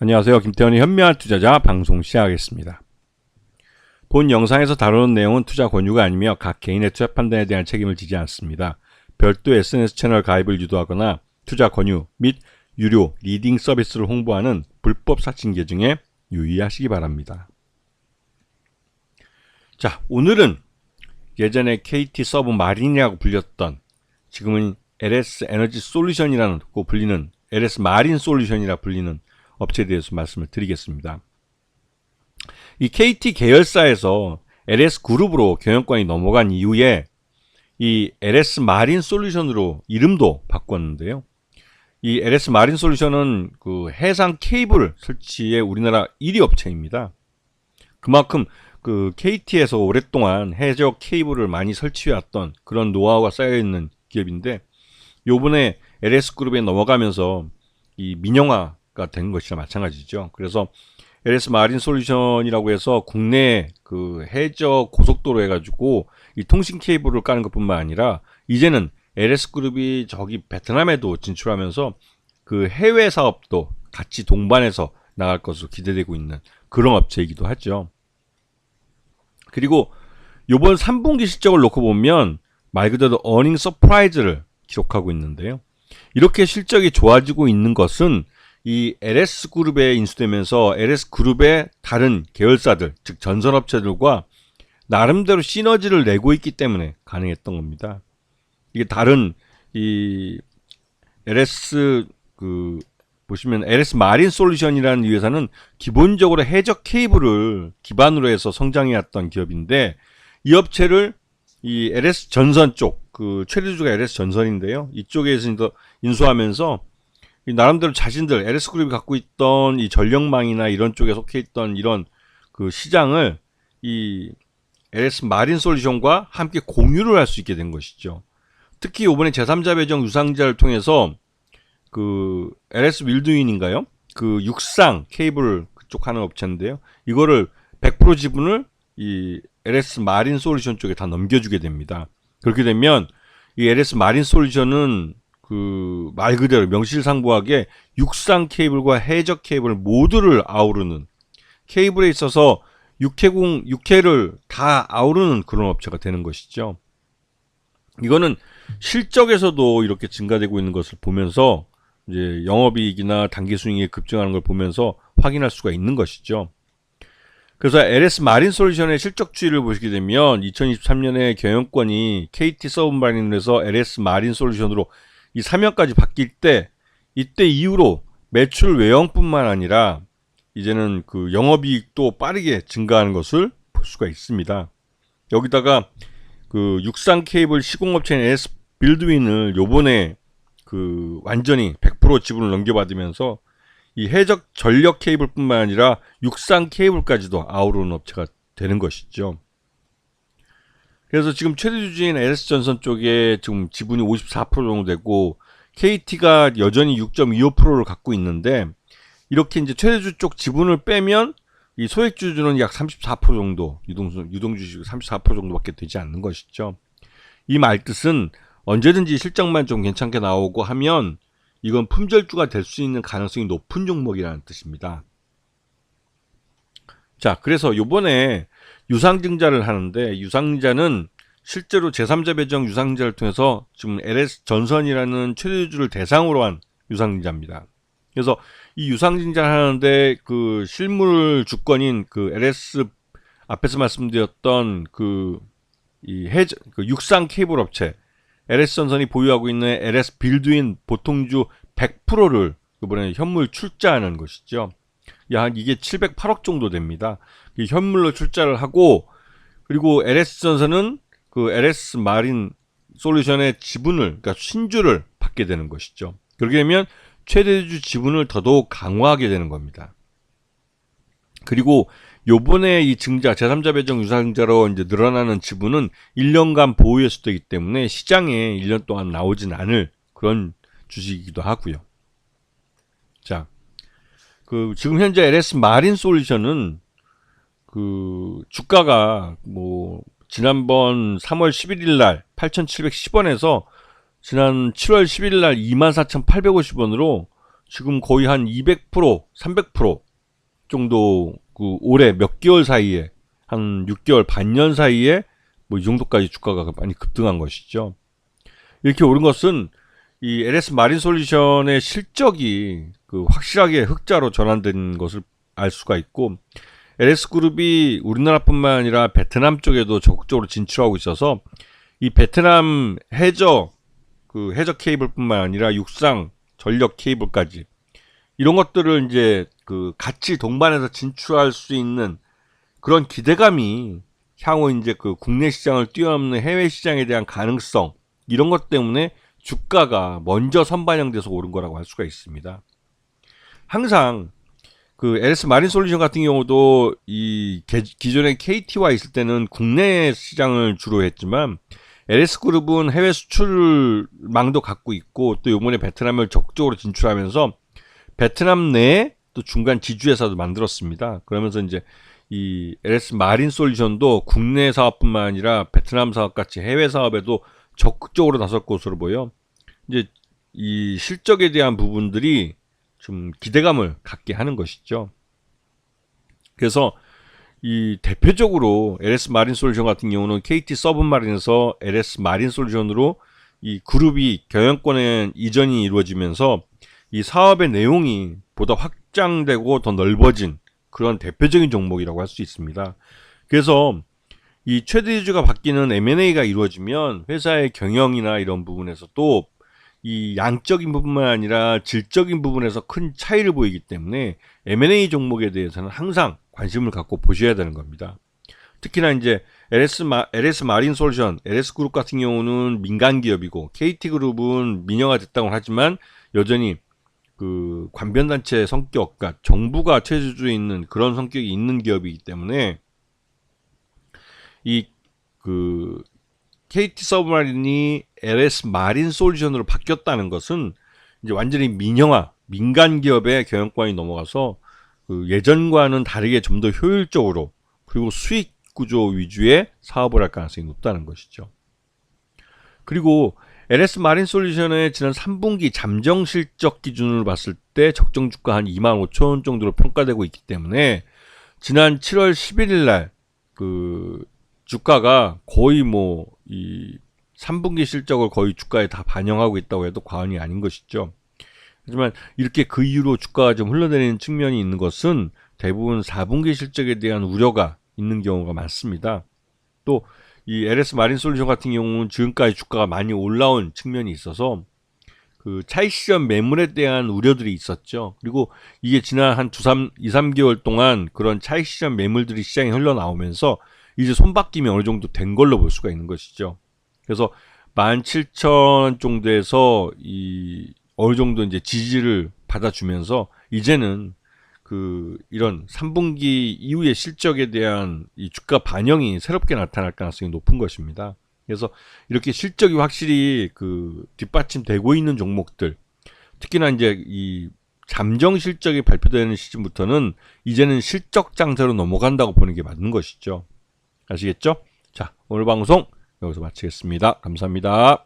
안녕하세요. 김태현의 현명한 투자자 방송 시작하겠습니다. 본 영상에서 다루는 내용은 투자 권유가 아니며 각 개인의 투자 판단에 대한 책임을 지지 않습니다. 별도 SNS 채널 가입을 유도하거나 투자 권유 및 유료 리딩 서비스를 홍보하는 불법 사칭 계정에 유의하시기 바랍니다. 자, 오늘은 예전에 KT 서브 마린이라고 불렸던 지금은 LS 에너지 솔루션이라고 불리는 LS 마린 솔루션이라 불리는 업체에 대해서 말씀을 드리겠습니다. 이 KT 계열사에서 LS 그룹으로 경영권이 넘어간 이후에 이 LS 마린 솔루션으로 이름도 바꿨는데요. 이 LS 마린 솔루션은 그 해상 케이블 설치의 우리나라 1위 업체입니다. 그만큼 그 KT에서 오랫동안 해적 케이블을 많이 설치해왔던 그런 노하우가 쌓여있는 기업인데, 요번에 LS 그룹에 넘어가면서 이 민영화가 된 것이나 마찬가지죠. 그래서 LS 마린 솔루션이라고 해서 국내 그 해저 고속도로 해가지고 이 통신 케이블을 까는 것뿐만 아니라 이제는 LS 그룹이 저기 베트남에도 진출하면서 그 해외 사업도 같이 동반해서 나갈 것으로 기대되고 있는 그런 업체이기도 하죠. 그리고 요번 3분기 실적을 놓고 보면 말 그대로 어닝 서프라이즈를 기록하고 있는데요. 이렇게 실적이 좋아지고 있는 것은 이 LS 그룹에 인수되면서 LS 그룹의 다른 계열사들, 즉 전선업체들과 나름대로 시너지를 내고 있기 때문에 가능했던 겁니다. 이게 다른 이 LS 보시면 LS 마린 솔루션이라는 이 회사는 기본적으로 해적 케이블을 기반으로 해서 성장해왔던 기업인데, 이 업체를 이 LS 전선 쪽, 그 최대주주가 LS 전선인데요. 이쪽에서 인수하면서 나름대로 자신들 LS 그룹이 갖고 있던 이 전력망이나 이런 쪽에 속해 있던 이런 그 시장을 이 LS 마린 솔루션과 함께 공유를 할 수 있게 된 것이죠. 특히 이번에 제3자 배정 유상자를 통해서 그 LS 윌드윈인가요? 그 육상 케이블 그쪽 하는 업체인데요. 이거를 100% 지분을 이 LS 마린 솔루션 쪽에 다 넘겨주게 됩니다. 그렇게 되면 이 LS 마린 솔루션은 그 말 그대로 명실상부하게 육상 케이블과 해적 케이블 모두를 아우르는, 케이블에 있어서 육해를 다 아우르는 그런 업체가 되는 것이죠. 이거는 실적에서도 이렇게 증가되고 있는 것을 보면서 이제 영업이익이나 단기순이익이 급증하는 걸 보면서 확인할 수가 있는 것이죠. 그래서 LS 마린 솔루션의 실적 추이를 보시게 되면 2023년에 경영권이 KT 서브마린으로 해서 LS 마린 솔루션으로 이 사명까지 바뀔 때, 이때 이후로 매출 외형뿐만 아니라 이제는 그 영업이익도 빠르게 증가하는 것을 볼 수가 있습니다. 여기다가 그 육상 케이블 시공업체인 LS 빌드윈을 요번에 그 완전히 100% 지분을 넘겨받으면서 이 해적 전력 케이블뿐만 아니라 육상 케이블까지도 아우르는 업체가 되는 것이죠. 그래서 지금 최대주주인 LS전선 쪽에 지금 지분이 54% 정도 되고 KT가 여전히 6.25%를 갖고 있는데, 이렇게 이제 최대주 쪽 지분을 빼면 이 소액주주는 약 34% 정도, 유동주식 34% 정도밖에 되지 않는 것이죠. 이 말뜻은 언제든지 실적만 좀 괜찮게 나오고 하면 이건 품절주가 될 수 있는 가능성이 높은 종목이라는 뜻입니다. 자, 그래서 요번에 유상증자를 하는데, 유상증자는 실제로 제3자 배정 유상증자를 통해서 지금 LS 전선이라는 최대주주를 대상으로 한 유상증자입니다. 그래서 이 유상증자를 하는데 그 실물 주권인 그 LS 앞에서 말씀드렸던 그 육상 케이블 업체 LS 전선이 보유하고 있는 LS 빌드윈 보통주 100%를 이번에 현물 출자하는 것이죠. 이게 708억 정도 됩니다. 현물로 출자를 하고, 그리고 LS 전선은 그 LS 마린 솔루션의 지분을, 그러니까 신주를 받게 되는 것이죠. 그렇게 되면 최대주 지분을 더더욱 강화하게 되는 겁니다. 그리고 요번에 이 증자, 제3자 배정 유상증자로 이제 늘어나는 지분은 1년간 보유할 수도 있기 때문에 시장에 1년 동안 나오진 않을 그런 주식이기도 하고요. 자, 그 지금 현재 LS 마린 솔루션은 그 주가가 뭐 지난번 3월 11일 날 8,710원에서 지난 7월 11일 날 24,850원으로 지금 거의 한 200%, 300% 정도 그 올해 몇 개월 사이에 한 6개월 반년 사이에 뭐 이 정도까지 주가가 많이 급등한 것이죠. 이렇게 오른 것은 이 LS 마린 솔루션의 실적이 그 확실하게 흑자로 전환된 것을 알 수가 있고, LS 그룹이 우리나라뿐만 아니라 베트남 쪽에도 적극적으로 진출하고 있어서 이 베트남 해저 그 해저 케이블뿐만 아니라 육상 전력 케이블까지 이런 것들을 이제 그 같이 동반해서 진출할 수 있는 그런 기대감이 향후 이제 그 국내 시장을 뛰어넘는 해외 시장에 대한 가능성, 이런 것 때문에 주가가 먼저 선반영돼서 오른 거라고 할 수가 있습니다. 항상 그 LS 마린 솔루션 같은 경우도 이 기존의 KT와 있을 때는 국내 시장을 주로 했지만, LS 그룹은 해외 수출망도 갖고 있고, 또 이번에 베트남을 적극적으로 진출하면서 베트남 내에 또 중간 지주회사도 만들었습니다. 그러면서 이제 이 LS 마린 솔루션도 국내 사업뿐만 아니라 베트남 사업 같이 해외 사업에도 적극적으로 나설 것으로 보여. 이제 이 실적에 대한 부분들이 좀 기대감을 갖게 하는 것이죠. 그래서 이 대표적으로 LS 마린 솔루션 같은 경우는 KT 서브마린에서 LS 마린 솔루션으로 이 그룹이 경영권의 이전이 이루어지면서 이 사업의 내용이 보다 확장되고 더 넓어진 그런 대표적인 종목이라고 할 수 있습니다. 그래서 이 최대 주주가 바뀌는 M&A가 이루어지면 회사의 경영이나 이런 부분에서도 이 양적인 부분만 아니라 질적인 부분에서 큰 차이를 보이기 때문에 M&A 종목에 대해서는 항상 관심을 갖고 보셔야 되는 겁니다. 특히나 이제 LS 마린 솔루션, LS 그룹 같은 경우는 민간 기업이고 KT 그룹은 민영화 됐다고 하지만 여전히 그 관변단체 성격, 그러니까 정부가 최주주에 있는 그런 성격이 있는 기업이기 때문에 이 그 KT 서브마린이 LS 마린 솔루션으로 바뀌었다는 것은 이제 완전히 민영화, 민간 기업의 경영권이 넘어가서 그 예전과는 다르게 좀 더 효율적으로 그리고 수익 구조 위주의 사업을 할 가능성이 높다는 것이죠. 그리고 LS 마린 솔루션의 지난 3분기 잠정 실적 기준으로 봤을 때 적정 주가 한 25,000원 정도로 평가되고 있기 때문에 지난 7월 11일 날 그 주가가 거의 뭐 이 3분기 실적을 거의 주가에 다 반영하고 있다고 해도 과언이 아닌 것이죠. 하지만 이렇게 그 이후로 주가가 좀 흘러내리는 측면이 있는 것은 대부분 4분기 실적에 대한 우려가 있는 경우가 많습니다. 또 이 LS 마린 솔루션 같은 경우는 지금까지 주가가 많이 올라온 측면이 있어서 그 차익 실현 매물에 대한 우려들이 있었죠. 그리고 이게 지난 한 2, 3개월 동안 그런 차익 실현 매물들이 시장에 흘러나오면서 이제 손바뀜이 어느 정도 된 걸로 볼 수가 있는 것이죠. 그래서 17,000원 정도에서 이 어느 정도 이제 지지를 받아주면서 이제는 그 이런 3분기 이후의 실적에 대한 이 주가 반영이 새롭게 나타날 가능성이 높은 것입니다. 그래서 이렇게 실적이 확실히 그 뒷받침되고 있는 종목들, 특히나 이제 이 잠정 실적이 발표되는 시즌부터는 이제는 실적 장세로 넘어간다고 보는 게 맞는 것이죠. 아시겠죠? 자, 오늘 방송 여기서 마치겠습니다. 감사합니다.